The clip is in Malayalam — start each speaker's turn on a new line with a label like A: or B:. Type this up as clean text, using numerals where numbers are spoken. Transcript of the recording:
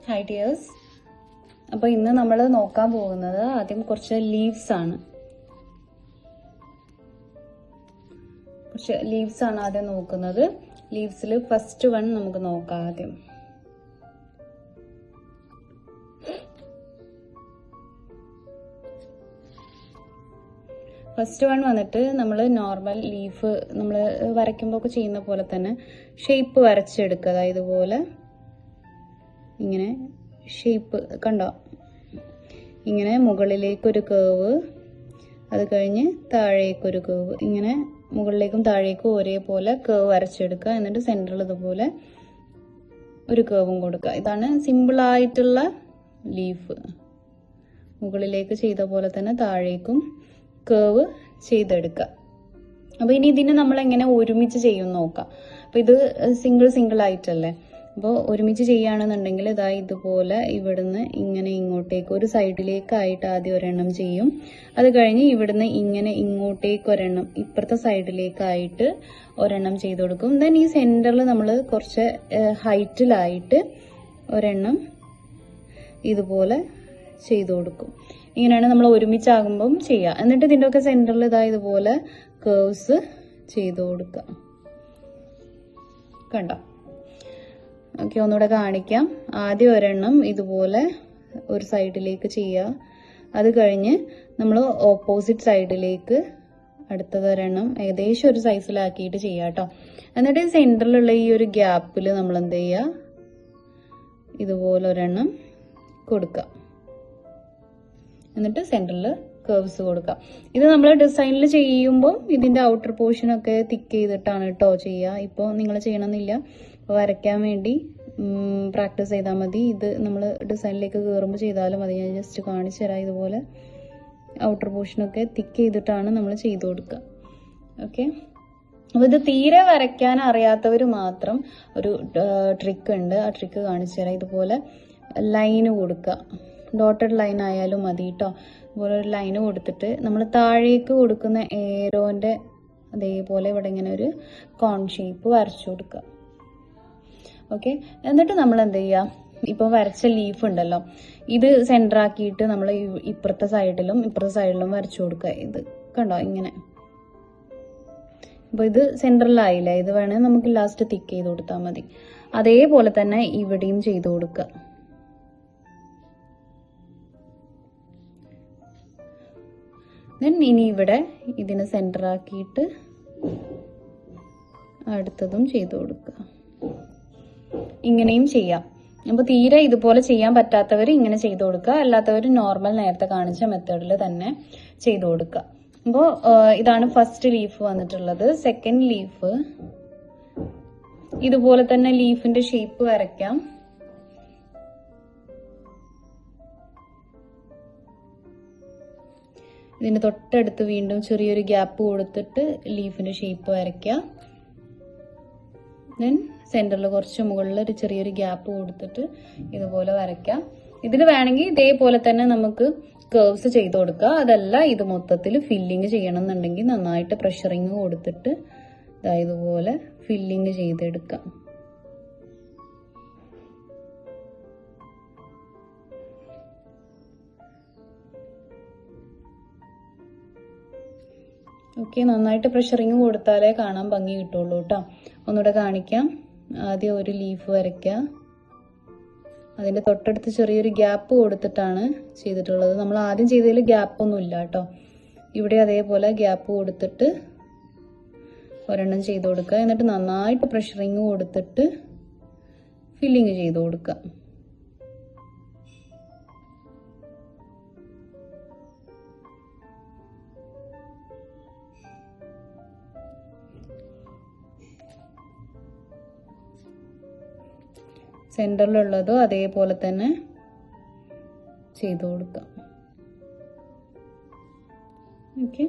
A: Hi dears. അപ്പോൾ ഇന്ന് നമ്മൾ നോക്കാൻ പോകുന്നത് ആദ്യം കുറച്ച് ലീവ്സ് ആണ്. ആദ്യം നോക്കുന്നത്. ലീവ്സിൽ ഫസ്റ്റ് വൺ നമുക്ക് നോക്കാം ആദ്യം. ഫസ്റ്റ് വൺ വന്നിട്ട് നമ്മൾ നോർമൽ ലീഫ് നമ്മൾ വരയ്ക്കുമ്പോൾ ഒക്കെ ചെയ്യുന്ന പോലെ തന്നെ ഷേപ്പ് വരച്ചെടുക്കുക. അതായത് ഇതുപോലെ ഇങ്ങനെ ഷേപ്പ് കണ്ടോ, ഇങ്ങനെ മുകളിലേക്കൊരു കേവ്, അത് കഴിഞ്ഞ് താഴേക്കൊരു കേവ്, ഇങ്ങനെ മുകളിലേക്കും താഴേക്കും ഒരേപോലെ കേവ് വരച്ചെടുക്കുക. എന്നിട്ട് സെൻറ്ററിൽ ഇതുപോലെ ഒരു കേവും കൊടുക്കുക. ഇതാണ് സിമ്പിളായിട്ടുള്ള ലീഫ്. മുകളിലേക്ക് ചെയ്ത പോലെ തന്നെ താഴേക്കും കേവ് ചെയ്തെടുക്കുക. അപ്പോൾ ഇനി ഇതിനെ നമ്മൾ എങ്ങനെ ഒരുമിച്ച് ചെയ്യും നോക്കാം. അപ്പോൾ ഇത് സിംഗിൾ ആയിട്ടല്ലേ. അപ്പോൾ ഒരുമിച്ച് ചെയ്യുകയാണെന്നുണ്ടെങ്കിൽ ഇതാ ഇതുപോലെ ഇവിടുന്ന് ഇങ്ങനെ ഇങ്ങോട്ടേക്ക് ഒരു സൈഡിലേക്കായിട്ട് ആദ്യം ഒരെണ്ണം ചെയ്യും. അത് കഴിഞ്ഞ് ഇവിടുന്ന് ഇങ്ങനെ ഇങ്ങോട്ടേക്ക് ഒരെണ്ണം, ഇപ്പുറത്തെ സൈഡിലേക്കായിട്ട് ഒരെണ്ണം ചെയ്ത് കൊടുക്കും. ദെൻ ഈ സെൻറ്ററിൽ നമ്മൾ കുറച്ച് ഹൈറ്റിലായിട്ട് ഒരെണ്ണം ഇതുപോലെ ചെയ്ത് കൊടുക്കും. ഇങ്ങനെയാണ് നമ്മൾ ഒരുമിച്ചാകുമ്പം ചെയ്യുക. എന്നിട്ട് ഇതിൻ്റെ ഒക്കെ സെൻറ്ററിൽ ഇതാ ഇതുപോലെ കേവ്സ് ചെയ്ത് കൊടുക്കുക. കണ്ടോ? ഓക്കെ, ഒന്നുകൂടെ കാണിക്കാം. ആദ്യം ഒരെണ്ണം ഇതുപോലെ ഒരു സൈഡിലേക്ക് ചെയ്യുക. അത് കഴിഞ്ഞ് നമ്മൾ ഓപ്പോസിറ്റ് സൈഡിലേക്ക് അടുത്തത് ഒരെണ്ണം ഏകദേശം ഒരു സൈസിലാക്കിയിട്ട് ചെയ്യുക കേട്ടോ. എന്നിട്ട് സെൻറ്ററിലുള്ള ഈ ഒരു ഗ്യാപ്പിൽ നമ്മൾ എന്ത് ചെയ്യുക, ഇതുപോലെ ഒരെണ്ണം കൊടുക്കുക. എന്നിട്ട് സെൻറ്ററിൽ കേവ്സ് കൊടുക്കാം. ഇത് നമ്മൾ ഡിസൈനിൽ ചെയ്യുമ്പം ഇതിൻ്റെ ഔട്ടർ പോർഷനൊക്കെ തിക്ക് ചെയ്തിട്ടാണ് കേട്ടോ ചെയ്യുക. ഇപ്പോൾ നിങ്ങൾ ചെയ്യണമെന്നില്ല, വരയ്ക്കാൻ വേണ്ടി പ്രാക്ടീസ് ചെയ്താൽ മതി. ഇത് നമ്മൾ ഡിസൈനിലേക്ക് കയറുമ്പോൾ ചെയ്താലും മതി. ഞാൻ ജസ്റ്റ് കാണിച്ചു തരാം. ഇതുപോലെ ഔട്ടർ പോർഷനൊക്കെ തിക്ക് ചെയ്തിട്ടാണ് നമ്മൾ ചെയ്ത് കൊടുക്കുക. ഓക്കെ, അപ്പോൾ ഇത് തീരെ വരയ്ക്കാൻ അറിയാത്തവർ മാത്രം ഒരു ട്രിക്ക് ഉണ്ട്. ആ ട്രിക്ക് കാണിച്ചു തരാം. ഇതുപോലെ ലൈന് കൊടുക്കുക. ഡോട്ടഡ് ലൈൻ ആയാലും മതി കേട്ടോ. അതുപോലെ ഒരു ലൈന് കൊടുത്തിട്ട് നമ്മൾ താഴേക്ക് കൊടുക്കുന്ന ഏരോൻ്റെ അതേപോലെ ഇവിടെ ഇങ്ങനെ ഒരു കോൺ ഷേപ്പ് വരച്ചു കൊടുക്കുക. ഓക്കെ, എന്നിട്ട് നമ്മൾ എന്ത് ചെയ്യുക, ഇപ്പോൾ വരച്ച ലീഫ് ഉണ്ടല്ലോ, ഇത് സെൻറ്റർ ആക്കിയിട്ട് നമ്മൾ ഇപ്പുറത്തെ സൈഡിലും വരച്ചു കൊടുക്കുക. ഇത് കണ്ടോ ഇങ്ങനെ. അപ്പോൾ ഇത് സെൻറ്ററിലായില്ല. ഇത് വേണമെങ്കിൽ നമുക്ക് ലാസ്റ്റ് തിക്ക് ചെയ്ത് കൊടുത്താൽ മതി. അതേപോലെ തന്നെ ഇവിടെയും ചെയ്ത് കൊടുക്കുക. ദെൻ ഇനി ഇവിടെ ഇതിനെ സെൻറ്റർ ആക്കിയിട്ട് അടുത്തതും ചെയ്ത് കൊടുക്കുക. ഇങ്ങനെയും ചെയ്യാം. അപ്പോൾ തീരെ ഇതുപോലെ ചെയ്യാൻ പറ്റാത്തവർ ഇങ്ങനെ ചെയ്ത് കൊടുക്കുക. അല്ലാത്തവർ നോർമൽ നേരത്തെ കാണിച്ച മെത്തേഡിൽ തന്നെ ചെയ്ത് കൊടുക്കുക. അപ്പോൾ ഇതാണ് ഫസ്റ്റ് ലീഫ് വന്നിട്ടുള്ളത്. സെക്കൻഡ് ലീഫ് ഇതുപോലെ തന്നെ ലീഫിന്റെ ഷേപ്പ് വരയ്ക്കാം. ഇതിന് തൊട്ടടുത്ത് വീണ്ടും ചെറിയൊരു ഗ്യാപ്പ് കൊടുത്തിട്ട് ലീഫിന്റെ ഷേപ്പ് വരയ്ക്കുക. ദെൻ സെൻറ്ററിൽ കുറച്ച് മുകളിൽ ഒരു ചെറിയൊരു ഗ്യാപ്പ് കൊടുത്തിട്ട് ഇതുപോലെ വരയ്ക്കാം. ഇതിൽ വേണമെങ്കിൽ ഇതേപോലെ തന്നെ നമുക്ക് കേവ്സ് ചെയ്ത് കൊടുക്കുക. അതല്ല ഇത് മൊത്തത്തിൽ ഫില്ലിങ് ചെയ്യണം എന്നുണ്ടെങ്കിൽ നന്നായിട്ട് പ്രഷറിങ് കൊടുത്തിട്ട് ഇതുപോലെ ഫില്ലിങ് ചെയ്തെടുക്കാം. ഓക്കെ, നന്നായിട്ട് പ്രഷറിങ് കൊടുത്താലേ കാണാൻ ഭംഗി കിട്ടുള്ളൂ കേട്ടോ. ഒന്നുകൂടെ കാണിക്കാം. ആദ്യം ഒരു ലീഫ് വരയ്ക്കുക. അതിൻ്റെ തൊട്ടടുത്ത് ചെറിയൊരു ഗ്യാപ്പ് കൊടുത്തിട്ടാണ് ചെയ്തിട്ടുള്ളത്. നമ്മൾ ആദ്യം ചെയ്തതിൽ ഗ്യാപ്പൊന്നും ഇല്ല കേട്ടോ. ഇവിടെ അതേപോലെ ഗ്യാപ്പ് കൊടുത്തിട്ട് ഒരെണ്ണം ചെയ്ത് കൊടുക്കുക. എന്നിട്ട് നന്നായിട്ട് പ്രഷറിങ് കൊടുത്തിട്ട് ഫില്ലിങ് ചെയ്ത് കൊടുക്കുക. സെൻറ്ററിലുള്ളതോ അതേപോലെ തന്നെ ചെയ്ത് കൊടുക്കാം. ഓക്കെ.